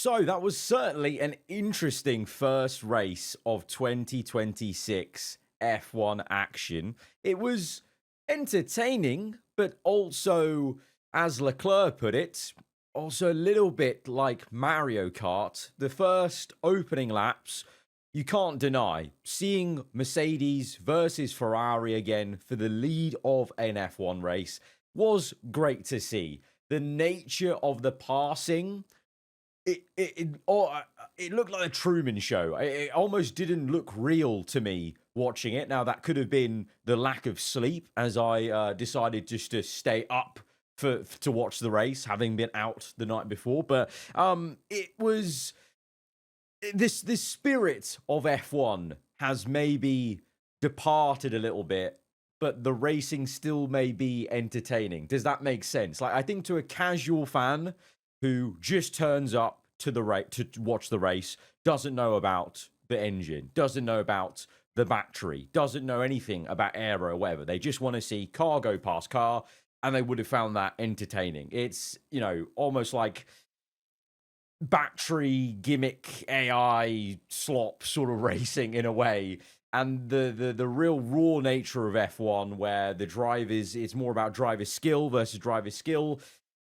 So that was certainly an interesting first race of 2026 F1 action. It was entertaining, but also, as Leclerc put it, also a little bit like Mario Kart. The first opening laps, you can't deny, seeing Mercedes versus Ferrari again for the lead of an F1 race was great to see. The nature of the passing, it looked like a Truman Show. It almost didn't look real to me watching it. Now that could have been the lack of sleep, as I decided just to stay up to watch the race, having been out the night before. But it was this spirit of F1 has maybe departed a little bit, but the racing still may be entertaining. Does that make sense? Like, I think to a casual fan who just turns up to to watch the race, doesn't know about the engine, doesn't know about the battery, doesn't know anything about aero or whatever. They just want to see car go past car, and they would have found that entertaining. It's, almost like battery gimmick AI slop sort of racing in a way. And the real raw nature of F1, where the drivers, it's more about driver skill versus driver skill.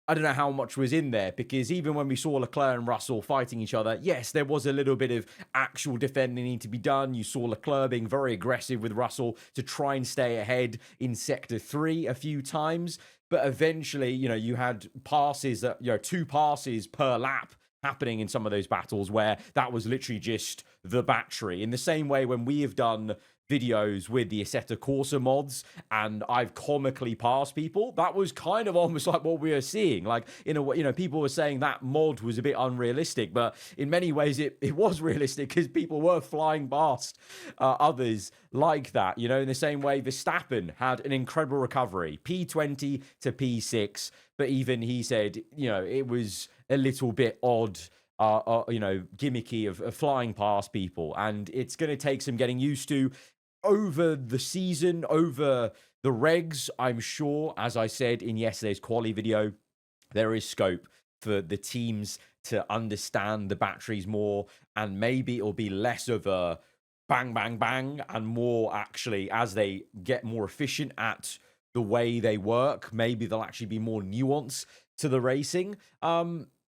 I don't know how much was in there, because even when we saw Leclerc and Russell fighting each other, yes, there was a little bit of actual defending need to be done. You saw Leclerc being very aggressive with Russell to try and stay ahead in Sector 3 a few times. But eventually, you had passes that, 2 passes per lap happening in some of those battles where that was literally just the battery. In the same way when we have done videos with the Assetto Corsa mods and I've comically passed people, that was kind of almost like what we were seeing. Like, in a way, people were saying that mod was a bit unrealistic, but in many ways it was realistic, because people were flying past others like that. In the same way Verstappen had an incredible recovery, P20 to P6, but even he said, it was a little bit odd, gimmicky of flying past people. And it's going to take some getting used to over the season, over the regs. I'm sure, as I said in yesterday's quali video, there is scope for the teams to understand the batteries more, and maybe it'll be less of a bang, bang, bang, and more actually, as they get more efficient at the way they work, maybe there'll actually be more nuance to the racing.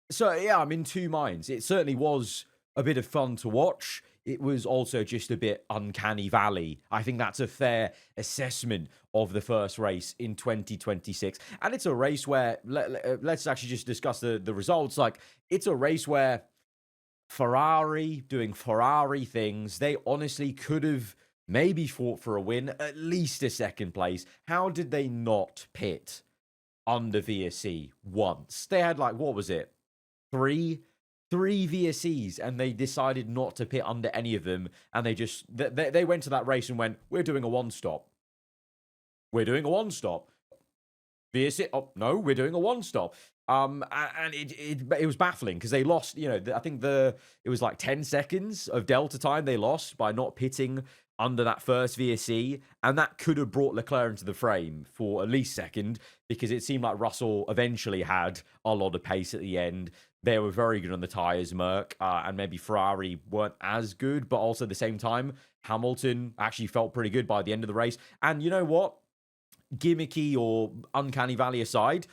So yeah, I'm in two minds. It certainly was a bit of fun to watch. It was also just a bit uncanny valley. I think that's a fair assessment of the first race in 2026. And it's a race where, let's actually just discuss the results. Like, it's a race where Ferrari doing Ferrari things, they honestly could have maybe fought for a win, at least a second place. How did they not pit under VSC once? They had, like, what was it? Three VSCs, and they decided not to pit under any of them, and they went to that race and went, we're doing a one-stop. VSC, oh no, we're doing a one-stop. And it was baffling, because they lost, I think it was like 10 seconds of delta time they lost by not pitting under that first VSC, and that could have brought Leclerc into the frame for at least second, because it seemed like Russell eventually had a lot of pace at the end. They were very good on the tyres, Merc, and maybe Ferrari weren't as good, but also at the same time, Hamilton actually felt pretty good by the end of the race. And you know what? Gimmicky or uncanny valley aside,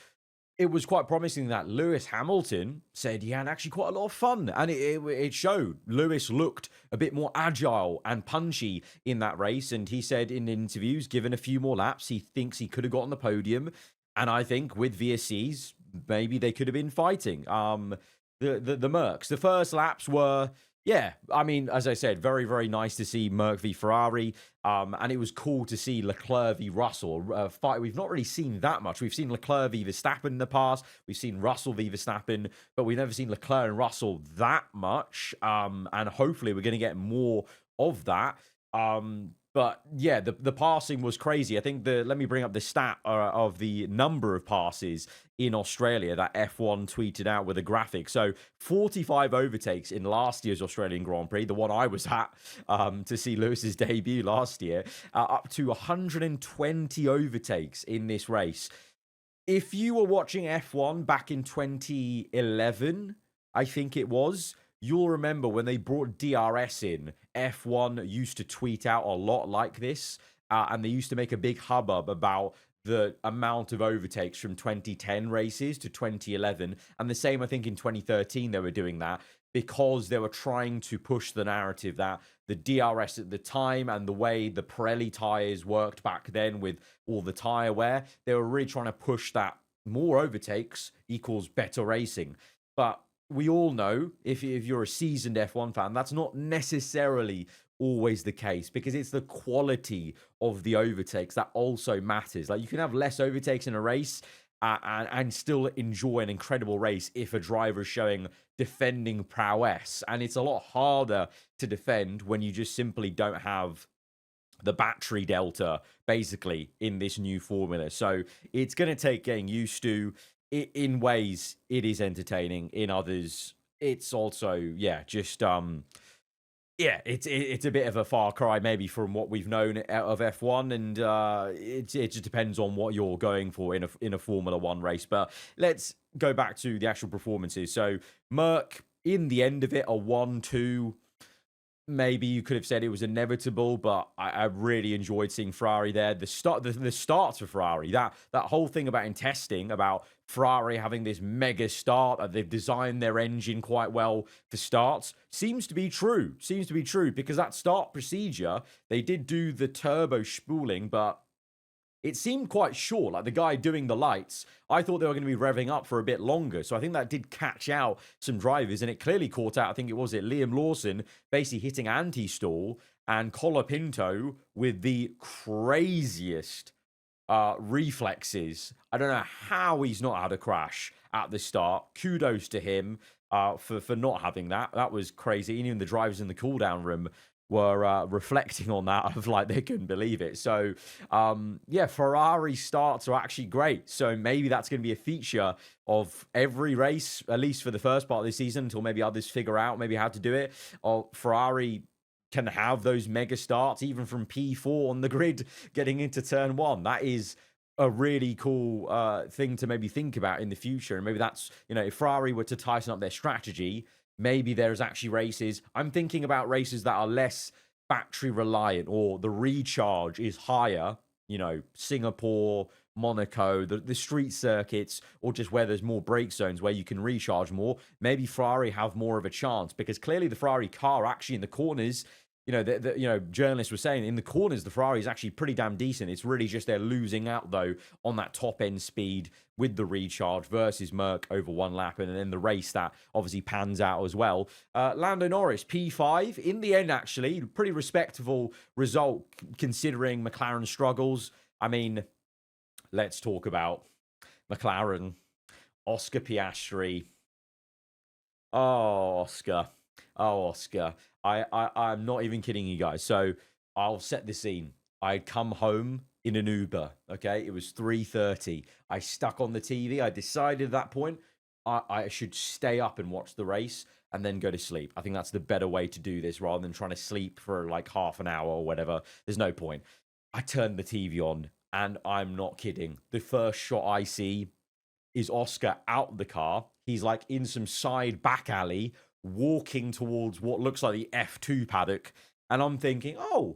it was quite promising that Lewis Hamilton said he had actually quite a lot of fun, and it showed. Lewis looked a bit more agile and punchy in that race, and he said in interviews, given a few more laps, he thinks he could have got on the podium. And I think with VSCs, maybe they could have been fighting. The Mercs. The first laps were, yeah, I mean, as I said, very, very nice to see Merc v Ferrari. And it was cool to see Leclerc v Russell fight. We've not really seen that much. We've seen Leclerc v Verstappen in the past. We've seen Russell v Verstappen, but we've never seen Leclerc and Russell that much. And hopefully we're going to get more of that. But yeah, the passing was crazy. I think let me bring up the stat of the number of passes in Australia that F1 tweeted out with a graphic. So 45 overtakes in last year's Australian Grand Prix, the one I was at to see Lewis's debut last year, up to 120 overtakes in this race. If you were watching F1 back in 2011, I think it was. You'll remember when they brought DRS in, F1 used to tweet out a lot like this, and they used to make a big hubbub about the amount of overtakes from 2010 races to 2011. And the same, I think, in 2013, they were doing that because they were trying to push the narrative that the DRS at the time and the way the Pirelli tires worked back then with all the tire wear, they were really trying to push that more overtakes equals better racing. But we all know, if you're a seasoned F1 fan, that's not necessarily always the case, because it's the quality of the overtakes that also matters. Like, you can have less overtakes in a race and still enjoy an incredible race if a driver is showing defending prowess. And it's a lot harder to defend when you just simply don't have the battery delta, basically, in this new formula. So it's going to take getting used to. In ways, it is entertaining. In others, it's also, just it's a bit of a far cry maybe from what we've known out of F1, and it just depends on what you're going for in a Formula One race. But let's go back to the actual performances. So Merc, in the end of it, a 1-2. Maybe you could have said it was inevitable, but I really enjoyed seeing Ferrari there. The starts for Ferrari, that whole thing about in testing about Ferrari having this mega start, they've designed their engine quite well for starts, seems to be true. Because that start procedure, they did do the turbo spooling, but it seemed quite short. Like, the guy doing the lights, I thought they were going to be revving up for a bit longer. So I think that did catch out some drivers, and it clearly caught out, I think it was Liam Lawson basically hitting anti-stall, and Colapinto with the craziest reflexes. I don't know how he's not had a crash at the start. Kudos to him for not having that. That was crazy. Even the drivers in the cool-down room were reflecting on that, of like, they couldn't believe it. So Ferrari starts are actually great. So maybe that's going to be a feature of every race, at least for the first part of the season, until maybe others figure out maybe how to do it. Or Ferrari can have those mega starts even from P4 on the grid getting into turn one. That is a really cool thing to maybe think about in the future. And maybe that's, if Ferrari were to tighten up their strategy, maybe there's actually races. I'm thinking about races that are less battery reliant, or the recharge is higher, Singapore, Monaco, the street circuits, or just where there's more brake zones where you can recharge more. Maybe Ferrari have more of a chance, because clearly the Ferrari car actually in the corners, journalists were saying in the corners, the Ferrari is actually pretty damn decent. It's really just they're losing out, though, on that top end speed with the recharge versus Merc over one lap, and then the race that obviously pans out as well. Lando Norris, P5. In the end, actually, pretty respectable result considering McLaren struggles. I mean, let's talk about McLaren. Oscar Piastri. Oh, Oscar. I'm not even kidding you guys. So I'll set the scene. I'd come home in an Uber. Okay, it was 3:30. I stuck on the TV. I decided at that point I should stay up and watch the race and then go to sleep. I think that's the better way to do this, rather than trying to sleep for like half an hour or whatever. There's no point. I turned the TV on, and I'm not kidding. The first shot I see is Oscar out the car. He's like in some side back alley, walking towards what looks like the F2 paddock, and I'm thinking, oh,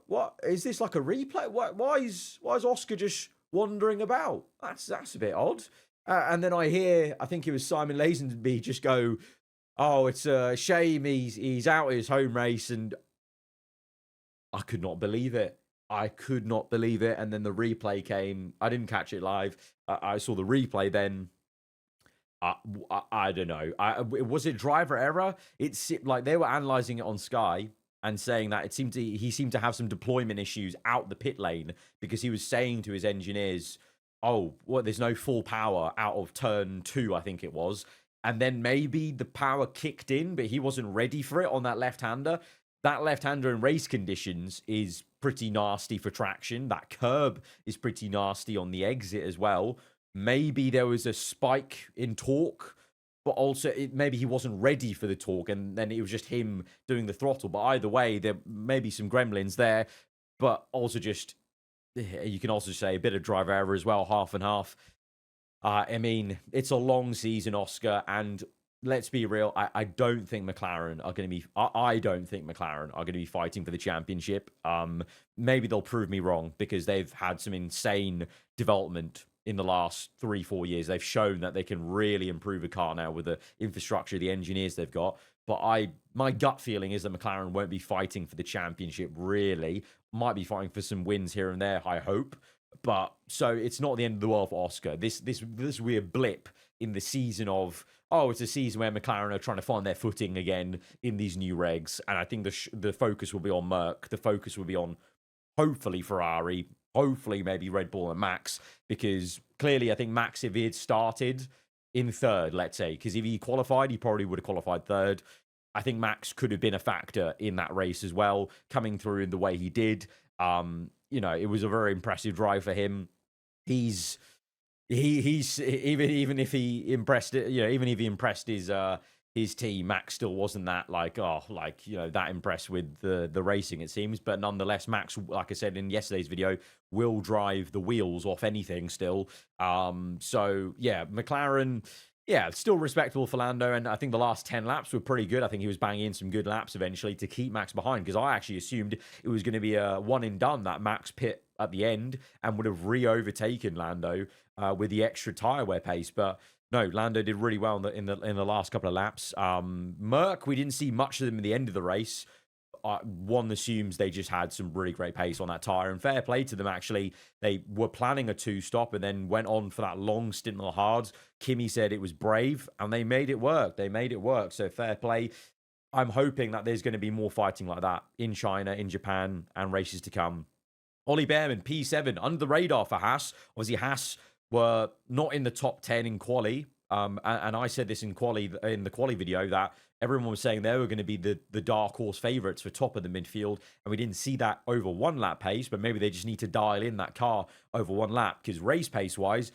what is this, like a replay? Why is Oscar just wandering about? That's a bit odd. And then I hear, I think it was Simon Lazenby just go, oh, it's a shame he's out his home race, and I could not believe it. And then the replay came. I didn't catch it live. I saw the replay then. I don't know. Was it driver error? It's like they were analyzing it on Sky and saying that he seemed to have some deployment issues out the pit lane, because he was saying to his engineers, oh, there's no full power out of turn 2, I think it was. And then maybe the power kicked in, but he wasn't ready for it on that left-hander. That left-hander in race conditions is pretty nasty for traction. That curb is pretty nasty on the exit as well. Maybe there was a spike in torque, but also maybe he wasn't ready for the torque, and then it was just him doing the throttle. But either way, there may be some gremlins there, but also just, you can also say a bit of driver error as well, half and half. I mean, it's a long season, Oscar, and let's be real. I don't think McLaren are going to be. I don't think McLaren are going to be fighting for the championship. Maybe they'll prove me wrong because they've had some insane development in the last 3-4 years. They've shown that they can really improve a car now with the infrastructure, the engineers they've got. But my gut feeling is that McLaren won't be fighting for the championship. Really, might be fighting for some wins here and there. I hope. But so it's not the end of the world for Oscar. This will be a blip in the season of, oh, it's a season where McLaren are trying to find their footing again in these new regs. And I think the focus will be on Merc. The focus will be on hopefully Ferrari, hopefully maybe Red Bull and Max, because clearly I think Max, if he had started in third, let's say, because if he qualified, he probably would have qualified third. I think Max could have been a factor in that race as well, coming through in the way he did. It was a very impressive drive for him. He's even if he impressed it, even if he impressed his team, Max still wasn't that that impressed with the racing, it seems. But nonetheless, Max, like I said in yesterday's video, will drive the wheels off anything still. So yeah, McLaren. Yeah, still respectable for Lando, and I think the last 10 laps were pretty good. I think he was banging in some good laps eventually to keep Max behind, because I actually assumed it was going to be a one and done, that Max pit at the end and would have re-overtaken Lando with the extra tyre wear pace. But no, Lando did really well in the last couple of laps. Merc, we didn't see much of them at the end of the race. One assumes they just had some really great pace on that tyre, and fair play to them, actually. They were planning a 2-stop and then went on for that long stint on the hards. Kimi said it was brave, and they made it work. So fair play. I'm hoping that there's going to be more fighting like that in China, in Japan, and races to come. Ollie Behrman, P7, under the radar for Haas. Obviously, Haas were not in the top 10 in quali. And I said this in the quali video, that everyone was saying they were going to be the dark horse favourites for top of the midfield, and we didn't see that over one lap pace, but maybe they just need to dial in that car over one lap, because race pace wise,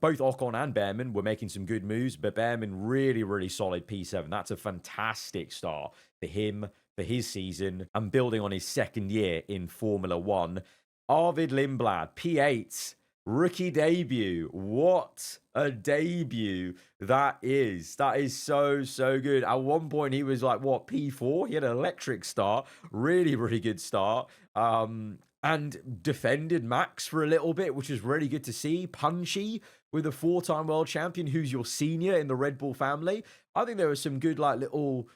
both Ocon and Behrman were making some good moves, but Behrman really, really solid P7. That's a fantastic start for him, for his season, and building on his second year in Formula One. Arvid Lindblad, P8. Rookie debut. What a debut that is. That is so, so good. At one point, he was like, P4? He had an electric start. Really, really good start. And defended Max for a little bit, which was really good to see. Punchy with a 4-time world champion who's your senior in the Red Bull family. I think there was some good, little,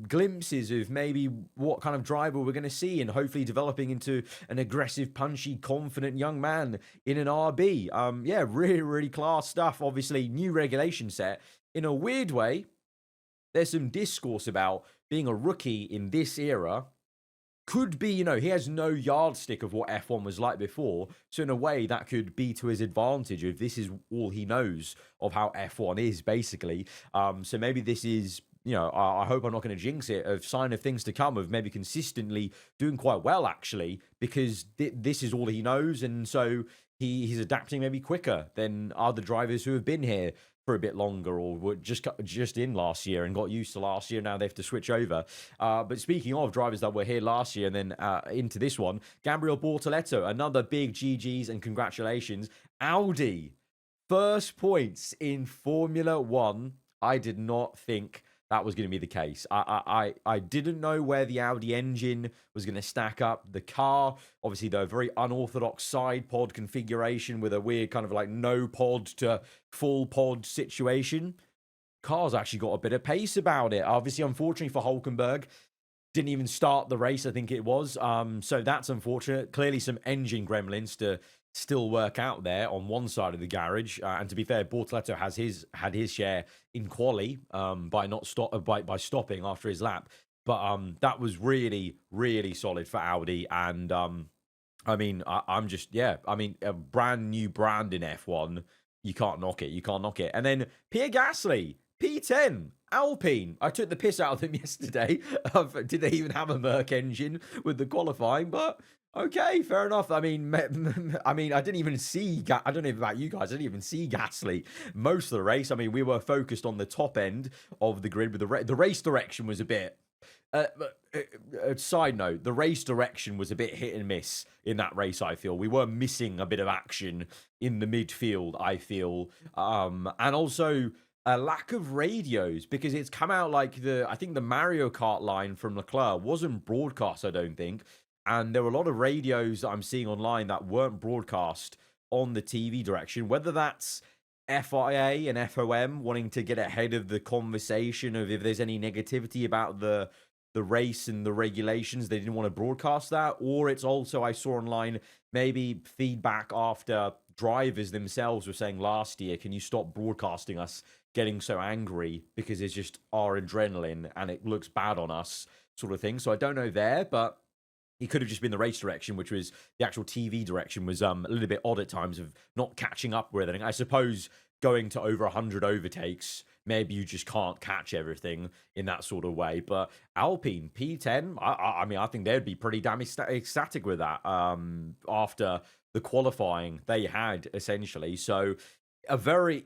glimpses of maybe what kind of driver we're going to see, and hopefully developing into an aggressive, punchy, confident young man in an RB. Really, really class stuff. Obviously, new regulation set. In a weird way, there's some discourse about being a rookie in this era. Could be, he has no yardstick of what F1 was like before. So in a way, that could be to his advantage if this is all he knows of how F1 is, basically. So maybe this is, I hope I'm not going to jinx it, of sign of things to come, of maybe consistently doing quite well, actually, because this is all he knows. And so he's adapting maybe quicker than other drivers who have been here for a bit longer, or were just in last year and got used to last year. Now they have to switch over. But speaking of drivers that were here last year and then into this one, Gabriel Bortoleto, another big GGs and congratulations. Audi, first points in Formula One. I did not think that was going to be the case. I didn't know where the Audi engine was going to stack up. The car, obviously, the very unorthodox side pod configuration with a weird kind of no pod to full pod situation. Car's actually got a bit of pace about it. Obviously, unfortunately for Hulkenberg, didn't even start the race, I think it was. So that's unfortunate. Clearly some engine gremlins to still work out there on one side of the garage. And to be fair, Bortoleto had his share in quali by stopping after his lap. But that was really, really solid for Audi. And a brand new brand in F1. You can't knock it. And then Pierre Gasly, P10, Alpine. I took the piss out of them yesterday. Did they even have a Merc engine with the qualifying? But okay, fair enough. I didn't even see. I don't know about you guys. I didn't even see Gasly most of the race. We were focused on the top end of the grid, but the race direction was a bit. Side note: the race direction was a bit hit and miss in that race. I feel we were missing a bit of action in the midfield. I feel, and also a lack of radios, because it's come out like I think the Mario Kart line from Leclerc wasn't broadcast, I don't think. And there were a lot of radios that I'm seeing online that weren't broadcast on the TV direction, whether that's FIA and FOM wanting to get ahead of the conversation of if there's any negativity about the race and the regulations, they didn't want to broadcast that, or it's also, I saw online, maybe feedback after drivers themselves were saying last year, can you stop broadcasting us getting so angry because it's just our adrenaline and it looks bad on us, sort of thing. So I don't know there, but it could have just been the race direction, which was the actual TV direction was a little bit odd at times of not catching up with anything. I suppose going to over 100 overtakes, maybe you just can't catch everything in that sort of way. But Alpine P10, I mean, I think they'd be pretty damn ecstatic with that after the qualifying they had, essentially. So a very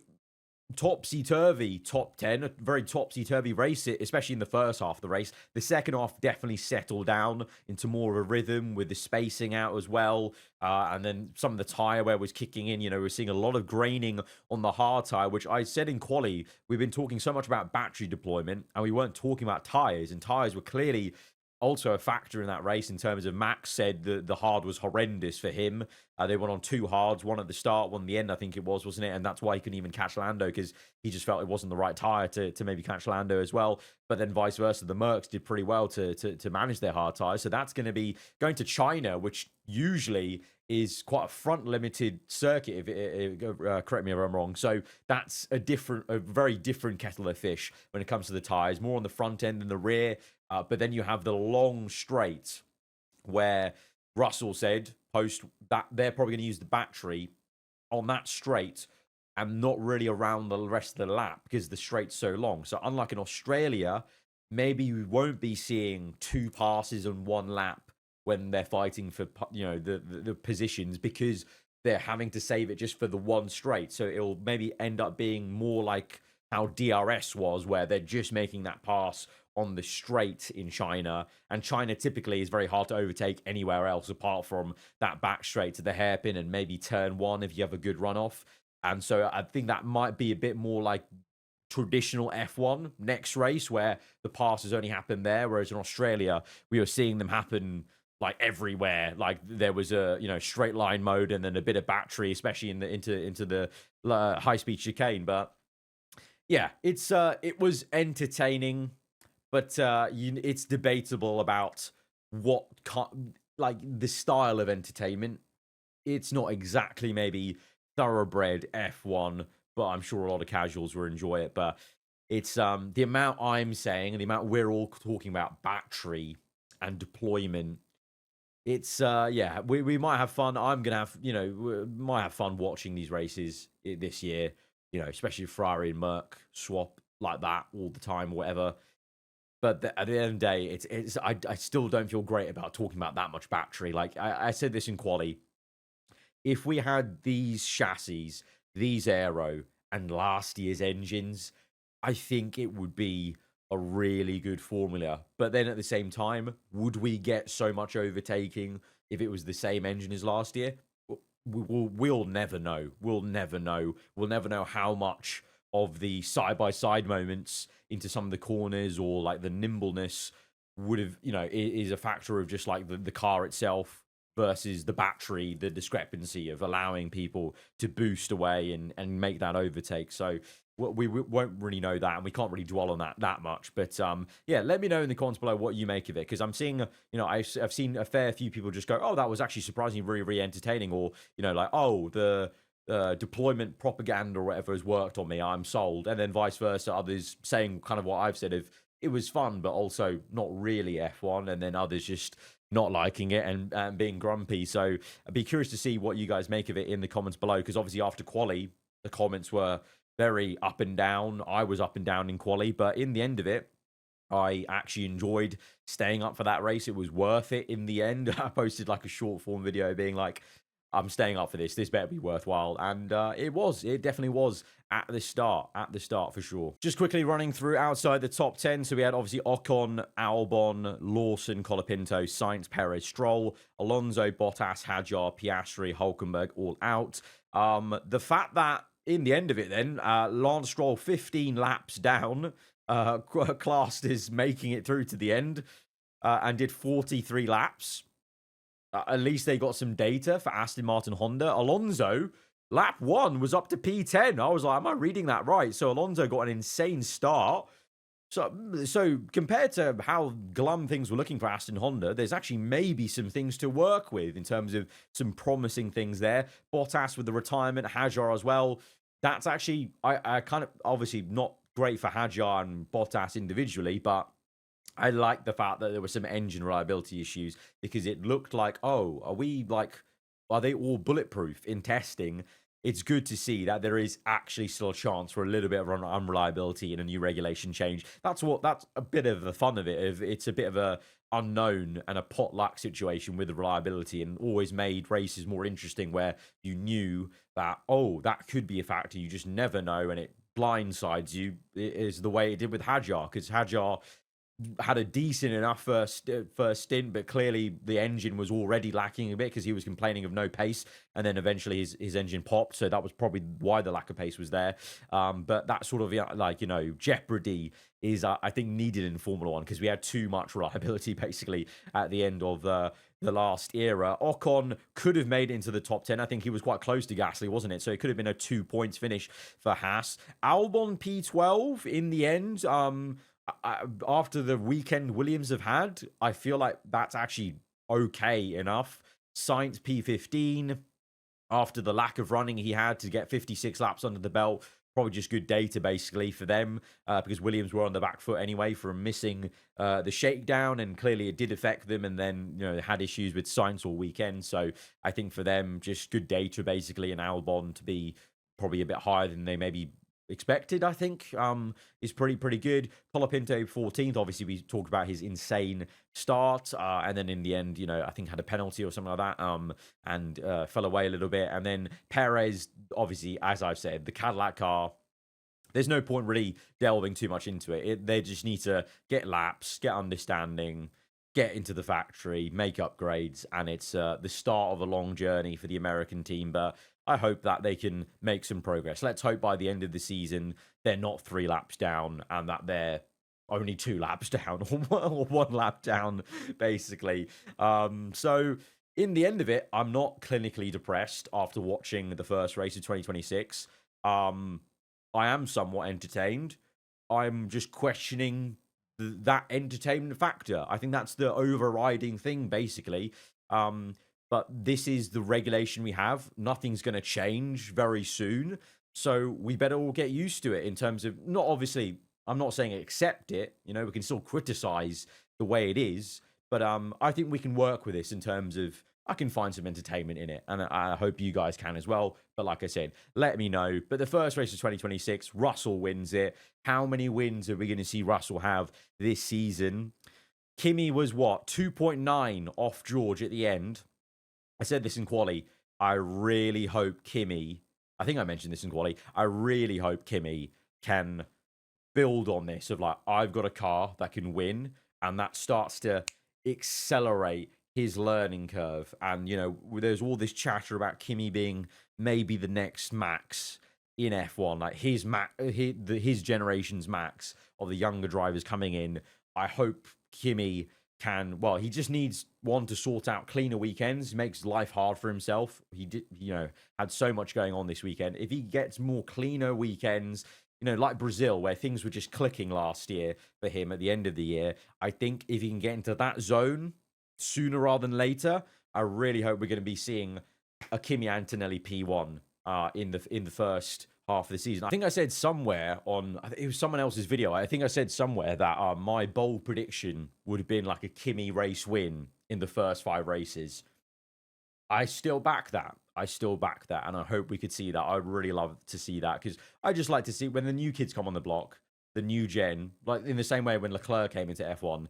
topsy-turvy top 10, a very topsy-turvy race, especially in the first half of the race. The second half definitely settled down into more of a rhythm with the spacing out as well, and then some of the tyre wear was kicking in. You know, we're seeing a lot of graining on the hard tyre, which I said in quali, we've been talking so much about battery deployment, and we weren't talking about tyres, and tyres were clearly also a factor in that race in terms of Max said the hard was horrendous for him. They went on two hards, one at the start, one at the end, I think it was, wasn't it? And that's why he couldn't even catch Lando, because he just felt it wasn't the right tyre to maybe catch Lando as well. But then vice versa, the Mercs did pretty well to manage their hard tyres. So that's going to be going to China, which usually is quite a front limited circuit, correct me if I'm wrong. So that's a very different kettle of fish when it comes to the tyres, more on the front end than the rear. But then you have the long straight where Russell said post that they're probably going to use the battery on that straight and not really around the rest of the lap because the straight's so long. So unlike in Australia, maybe we won't be seeing two passes on one lap when they're fighting for, you know, the positions, because they're having to save it just for the one straight. So it'll maybe end up being more like how DRS was, where they're just making that pass on the straight in China, and China typically is very hard to overtake anywhere else apart from that back straight to the hairpin and maybe turn one if you have a good runoff. And so I think that might be a bit more like traditional F1 next race, where the passes only happen there, whereas in Australia we were seeing them happen like everywhere. Like there was a, you know, straight line mode and then a bit of battery, especially in the into the high speed chicane. But yeah, it was entertaining. But it's debatable about what like the style of entertainment. It's not exactly maybe thoroughbred F1, but I'm sure a lot of casuals will enjoy it. But it's the amount I'm saying and the amount we're all talking about battery and deployment. It's yeah, we might have fun. I'm gonna have, you know, we might have fun watching these races this year. You know, especially Ferrari and Merc swap like that all the time, or whatever. But at the end of the day, I still don't feel great about talking about that much battery. Like I said this in quali, if we had these chassis, these aero, and last year's engines, I think it would be a really good formula. But then at the same time, would we get so much overtaking if it was the same engine as last year? We'll never know. We'll never know. We'll never know how much of the side-by-side moments into some of the corners or like the nimbleness would have, you know, is a factor of just like the car itself versus the battery, the discrepancy of allowing people to boost away and make that overtake. So we won't really know that, and we can't really dwell on that much. But yeah, let me know in the comments below what you make of it, because I'm seeing, you know, I've seen a fair few people just go, oh, that was actually surprisingly really, really entertaining, or, you know, like, oh, the deployment propaganda or whatever has worked on me, I'm sold. And then vice versa, others saying kind of what I've said of it was fun, but also not really F1, and then others just not liking it and being grumpy. So I'd be curious to see what you guys make of it in the comments below, because obviously after quali, the comments were very up and down. I was up and down in quali, but in the end of it, I actually enjoyed staying up for that race. It was worth it in the end. I posted like a short form video being like, I'm staying up for this. This better be worthwhile. And it was. It definitely was at the start for sure. Just quickly running through outside the top 10. So we had obviously Ocon, Albon, Lawson, Colapinto, Sainz, Perez, Stroll, Alonso, Bottas, Hadjar, Piastri, Hulkenberg all out. The fact that in the end of it, then Lance Stroll 15 laps down, classed as making it through to the end, and did 43 laps. At least they got some data for Aston Martin Honda. Alonso, lap 1 was up to P10. I was like, am I reading that right? So Alonso got an insane start. So compared to how glum things were looking for Aston Honda, there's actually maybe some things to work with in terms of some promising things there. Bottas with the retirement, Hajar as well. That's actually, I kind of, obviously not great for Hajar and Bottas individually, but I like the fact that there were some engine reliability issues because it looked like, oh, are they all bulletproof in testing? It's good to see that there is actually still a chance for a little bit of unreliability in a new regulation change. That's a bit of the fun of it. It's a bit of a unknown and a potluck situation with the reliability, and always made races more interesting where you knew that, oh, that could be a factor. You just never know, and it blindsides you. It is the way it did with Hajar, because Hajar had a decent enough first stint, but clearly the engine was already lacking a bit because he was complaining of no pace, and then eventually his engine popped, so that was probably why the lack of pace was there. But that sort of jeopardy is I think needed in Formula One, because we had too much reliability basically at the end of the last era. Ocon could have made it into the top 10. I think he was quite close to Gasly, wasn't it? So it could have been a 2 points finish for Haas. Albon P12 in the end. After the weekend Williams have had, I feel like that's actually okay enough. Sainz P15, after the lack of running he had to get 56 laps under the belt, probably just good data basically for them, because Williams were on the back foot anyway from missing the shakedown, and clearly it did affect them, and then they had issues with Sainz all weekend. So I think for them, just good data basically, and Albon to be probably a bit higher than they maybe expected, I think, is pretty good. Colapinto 14th. Obviously, we talked about his insane start, and then in the end, I think had a penalty or something like that, and fell away a little bit. And then Perez, obviously, as I've said, the Cadillac car, there's no point really delving too much into it. They just need to get laps, get understanding, get into the factory, make upgrades, and it's the start of a long journey for the American team. But I hope that they can make some progress. Let's hope by the end of the season, they're not 3 laps down and that they're only 2 laps down or 1 lap down, basically. So in the end of it, I'm not clinically depressed after watching the first race of 2026. I am somewhat entertained. I'm just questioning that entertainment factor. I think that's the overriding thing, basically. But this is the regulation we have. Nothing's going to change very soon. So we better all get used to it in terms of, not obviously, I'm not saying accept it. We can still criticize the way it is. But I think we can work with this in terms of, I can find some entertainment in it. And I hope you guys can as well. But like I said, let me know. But the first race of 2026, Russell wins it. How many wins are we going to see Russell have this season? Kimi was 2.9 off George at the end. I said this in quali. I really hope Kimi, I think I mentioned this in quali, I really hope Kimi can build on this of I've got a car that can win, and that starts to accelerate his learning curve. And, there's all this chatter about Kimi being maybe the next Max in F1, like his generation's Max of the younger drivers coming in. I hope Kimi he just needs one to sort out cleaner weekends. He makes life hard for himself. He did, had so much going on this weekend. If he gets more cleaner weekends, like Brazil, where things were just clicking last year for him at the end of the year, I think if he can get into that zone sooner rather than later, I really hope we're going to be seeing a Kimi Antonelli P1 in the first half of the season. I think I said somewhere it was someone else's video, I think I said somewhere that my bold prediction would have been like a Kimi race win in the first 5 races. I still back that. And I hope we could see that. I'd really love to see that, because I just like to see when the new kids come on the block, the new gen, like in the same way when Leclerc came into F1,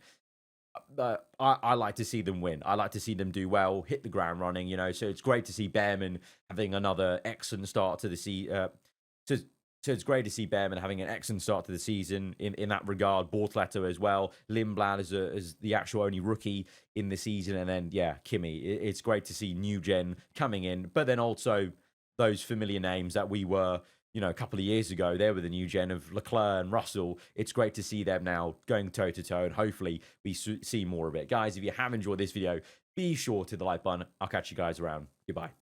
I like to see them win. I like to see them do well, hit the ground running, so it's great to see Behrman having another excellent start to the season. So it's great to see Behrman having an excellent start to the season in that regard. Bortoleto as well. Lindblad as the actual only rookie in the season. And then, Kimi. It's great to see new gen coming in. But then also those familiar names that we were, you know, a couple of years ago. They were the new gen of Leclerc and Russell. It's great to see them now going toe to toe, and hopefully we see more of it. Guys, if you have enjoyed this video, be sure to hit the like button. I'll catch you guys around. Goodbye.